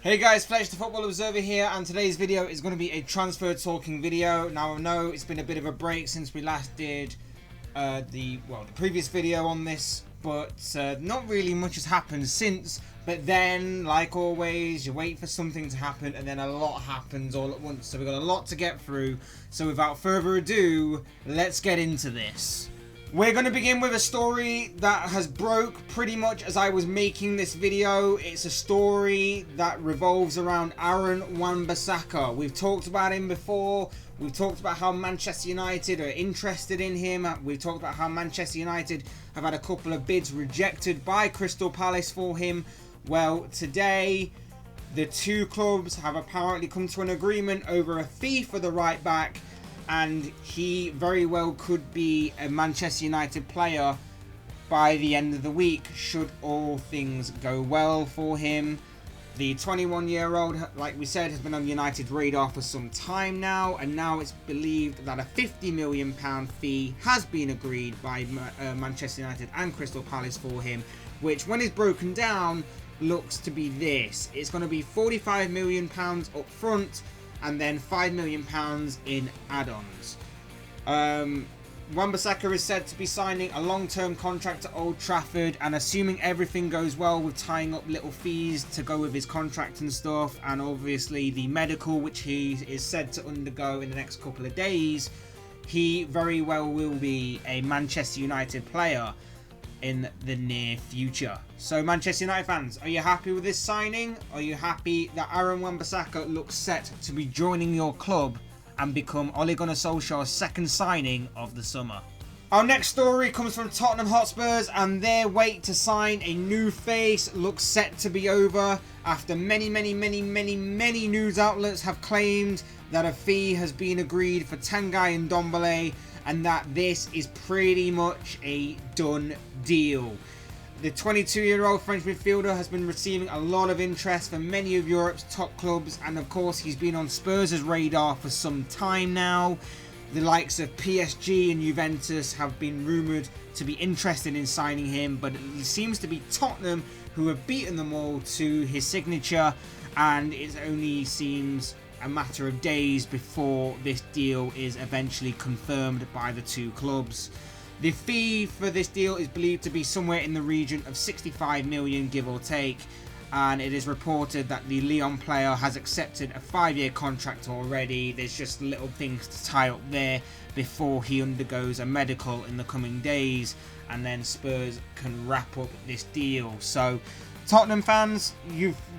Hey guys, Fletch the Football Observer here, and today's video is going to be a transfer talking video. Now I know it's been a bit of a break since we last did the previous video on this, but not really much has happened since. But then, like always, you wait for something to happen and then a lot happens all at once. So we've got a lot to get through. So without further ado, let's get into this. We're going to begin with a story that has broke pretty much as I was making this video. It's a story that revolves around Aaron Wan Bissaka. We've talked about him before. We've talked about how Manchester United are interested in him. We've talked about how Manchester United have had a couple of bids rejected by Crystal Palace for him. Well, today the two clubs have apparently come to an agreement over a fee for the right back, and he very well could be a Manchester United player by the end of the week, should all things go well for him. The 21-year-old, like we said, has been on United's radar for some time now, and now it's believed that a £50 million fee has been agreed by Manchester United and Crystal Palace for him, which, when it's broken down, looks to be this. It's going to be £45 million up front, and then £5 million in add-ons. Wan Bissaka is said to be signing a long-term contract at Old Trafford, and assuming everything goes well with tying up little fees to go with his contract and stuff, and obviously the medical which he is said to undergo in the next couple of days, he very well will be a Manchester United player in the near future. So Manchester United fans, are you happy with this signing? Are you happy that Aaron Wan Bissaka looks set to be joining your club and become Ole Gunnar Solskjaer's second signing of the summer? Our next story comes from Tottenham Hotspurs, and their wait to sign a new face looks set to be over after many news outlets have claimed that a fee has been agreed for Tanguy Ndombele, and that this is pretty much a done deal. The 22-year-old French midfielder has been receiving a lot of interest from many of Europe's top clubs, and of course he's been on Spurs' radar for some time now. The likes of PSG and Juventus have been rumoured to be interested in signing him, but it seems to be Tottenham who have beaten them all to his signature, and it only seems a matter of days before this deal is eventually confirmed by the two clubs. The fee for this deal is believed to be somewhere in the region of 65 million, give or take, and it is reported that the Lyon player has accepted a 5-year contract already. There's just little things to tie up there before he undergoes a medical in the coming days, and then Spurs can wrap up this deal. So Tottenham fans,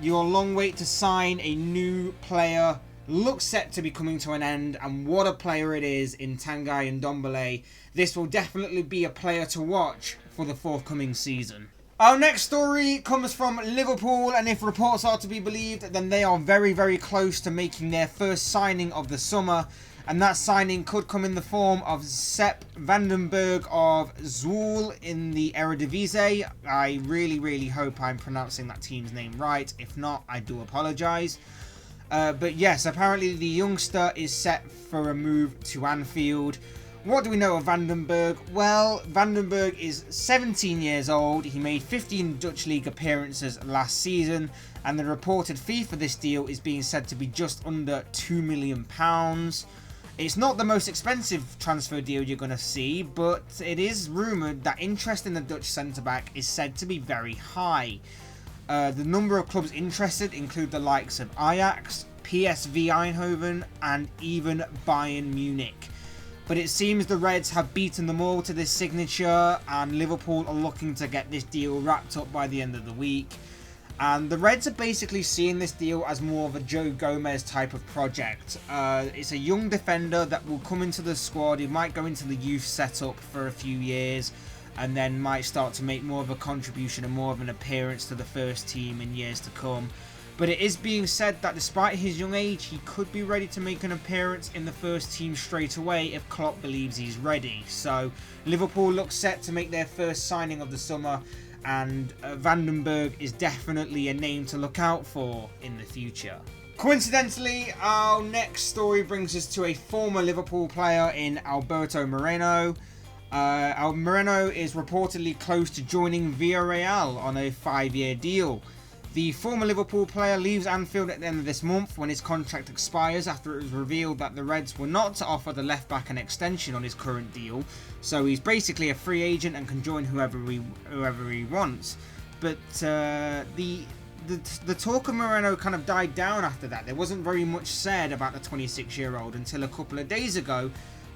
your long wait to sign a new player looks set to be coming to an end, and what a player it is in Tanguy Ndombele. This will definitely be a player to watch for the forthcoming season. Our next story comes from Liverpool, and if reports are to be believed, then they are very close to making their first signing of the summer, and that signing could come in the form of Sepp van den Berg of Zwolle in the Eredivisie. I really hope I'm pronouncing that team's name right. If not, I do apologise. But yes, apparently the youngster is set for a move to Anfield. What do we know of Van den Berg? Well, Van den Berg is 17 years old. He made 15 Dutch League appearances last season, and the reported fee for this deal is being said to be just under £2 million. It's not the most expensive transfer deal you're going to see, but it is rumoured that interest in the Dutch centre-back is said to be very high. The number of clubs interested include the likes of Ajax, PSV Eindhoven, and even Bayern Munich. But it seems the Reds have beaten them all to this signature, and Liverpool are looking to get this deal wrapped up by the end of the week. And the Reds are basically seeing this deal as more of a Joe Gomez type of project. It's a young defender that will come into the squad. He might go into the youth setup for a few years, and then might start to make more of a contribution and more of an appearance to the first team in years to come. But it is being said that despite his young age, he could be ready to make an appearance in the first team straight away if Klopp believes he's ready. So Liverpool looks set to make their first signing of the summer, and Van den Berg is definitely a name to look out for in the future. Coincidentally, our next story brings us to a former Liverpool player in Alberto Moreno. Moreno is reportedly close to joining Villarreal on a 5-year deal. The former Liverpool player leaves Anfield at the end of this month when his contract expires after it was revealed that the Reds were not to offer the left back an extension on his current deal, so he's basically a free agent and can join whoever he wants. But the talk of Moreno kind of died down after that. There wasn't very much said about the 26-year-old until a couple of days ago,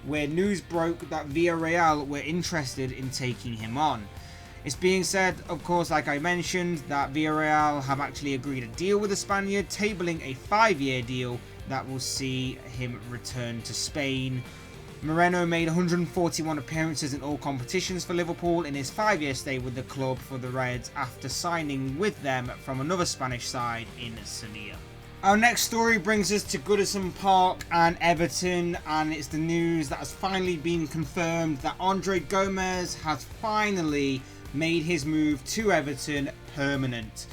where news broke that Villarreal were interested in taking him on. It's being said, of course, like I mentioned, that Villarreal have actually agreed a deal with the Spaniard, tabling a 5-year deal that will see him return to Spain. Moreno made 141 appearances in all competitions for Liverpool in his 5-year stay with the club for the Reds after signing with them from another Spanish side in Sevilla. Our next story brings us to Goodison Park and Everton, and it's the news that has finally been confirmed that Andre Gomes has finally made his move to Everton permanent.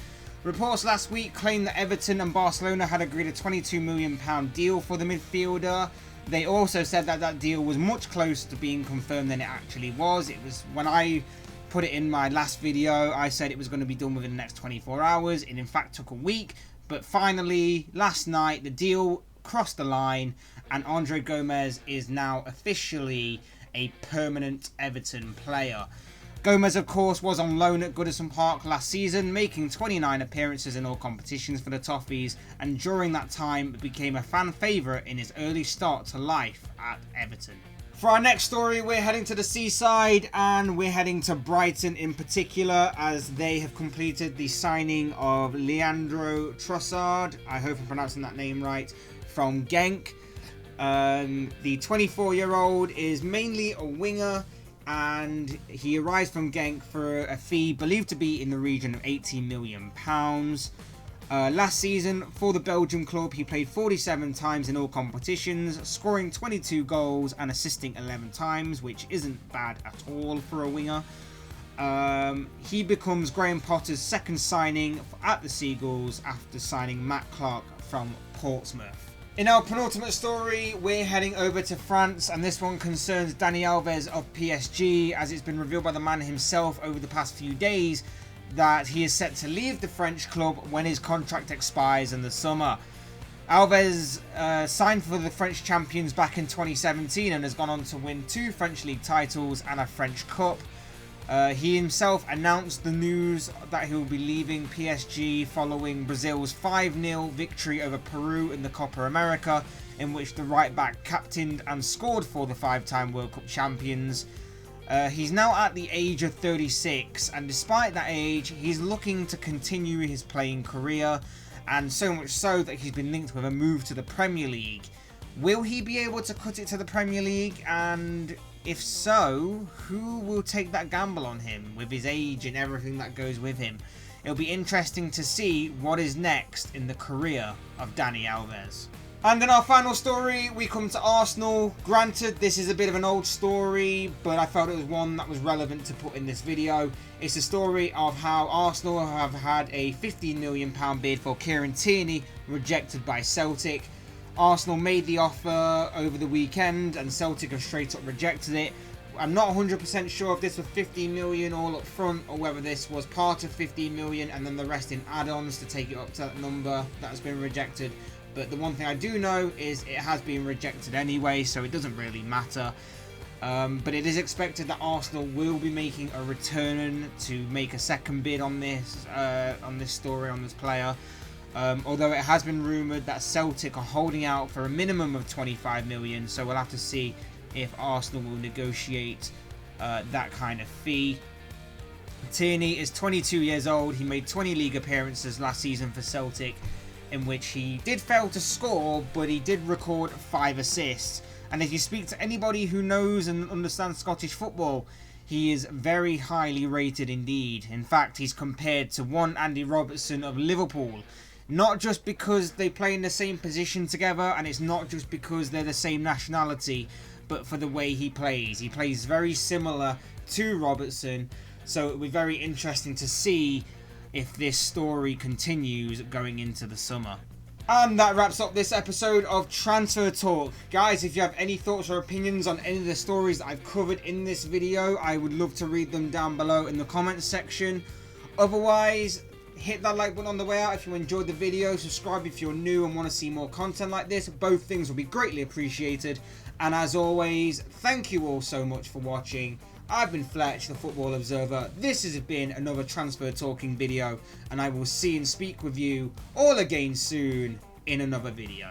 Reports last week claimed that Everton and Barcelona had agreed a £22 million deal for the midfielder. They also said that that deal was much closer to being confirmed than it actually was. It was, when I put it in my last video, I said it was going to be done within the next 24 hours. It in fact took a week, but finally last night the deal crossed the line and Andre Gomes is now officially a permanent Everton player. Gomes, of course, was on loan at Goodison Park last season, making 29 appearances in all competitions for the Toffees, and during that time became a fan favourite in his early start to life at Everton. For our next story, we're heading to the seaside, and we're heading to Brighton in particular, as they have completed the signing of Leandro Trossard, I hope I'm pronouncing that name right, from Genk. The 24-year-old is mainly a winger, and he arrives from Genk for a fee believed to be in the region of £18 million. Last season, for the Belgium club, he played 47 times in all competitions, scoring 22 goals and assisting 11 times, which isn't bad at all for a winger. He becomes Graham Potter's second signing at the Seagulls after signing Matt Clark from Portsmouth. In our penultimate story, we're heading over to France, and this one concerns Dani Alves of PSG, as it's been revealed by the man himself over the past few days that he is set to leave the French club when his contract expires in the summer. Alves signed for the French champions back in 2017 and has gone on to win 2 French league titles and a French Cup. He himself announced the news that he will be leaving PSG following Brazil's 5-0 victory over Peru in the Copa America, in which the right back captained and scored for the 5-time World Cup champions. He's now at the age of 36, and despite that age, he's looking to continue his playing career, and so much so that he's been linked with a move to the Premier League. Will he be able to cut it to the Premier League? And if so, who will take that gamble on him with his age and everything that goes with him? It'll be interesting to see what is next in the career of Dani Alves. And in our final story, we come to Arsenal. Granted, this is a bit of an old story, but I felt it was one that was relevant to put in this video. It's a story of how Arsenal have had a £15 million bid for Kieran Tierney rejected by Celtic. Arsenal made the offer over the weekend and Celtic have straight up rejected it. I'm not 100% sure if this was 15 million all up front or whether this was part of 15 million and then the rest in add-ons to take it up to that number that has been rejected. But the one thing I do know is it has been rejected anyway, so it doesn't really matter. But it is expected that Arsenal will be making a return to make a second bid on this story, on this player. Although it has been rumoured that Celtic are holding out for a minimum of 25 million, so we'll have to see if Arsenal will negotiate that kind of fee. Tierney is 22 years old. He made 20 league appearances last season for Celtic, in which he did fail to score, but he did record 5 assists. And if you speak to anybody who knows and understands Scottish football, he is very highly rated indeed. In fact, he's compared to one Andy Robertson of Liverpool. Not just because they play in the same position together, and it's not just because they're the same nationality, but for the way he plays. He plays very similar to Robertson, so it'll be very interesting to see if this story continues going into the summer. And that wraps up this episode of Transfer Talk. Guys, if you have any thoughts or opinions on any of the stories that I've covered in this video, I would love to read them down below in the comments section. Otherwise, hit that like button on the way out if you enjoyed the video. Subscribe if you're new and want to see more content like this. Both things will be greatly appreciated. And as always, thank you all so much for watching. I've been Fletch, the Football Observer. This has been another transfer talking video, and I will see and speak with you all again soon in another video.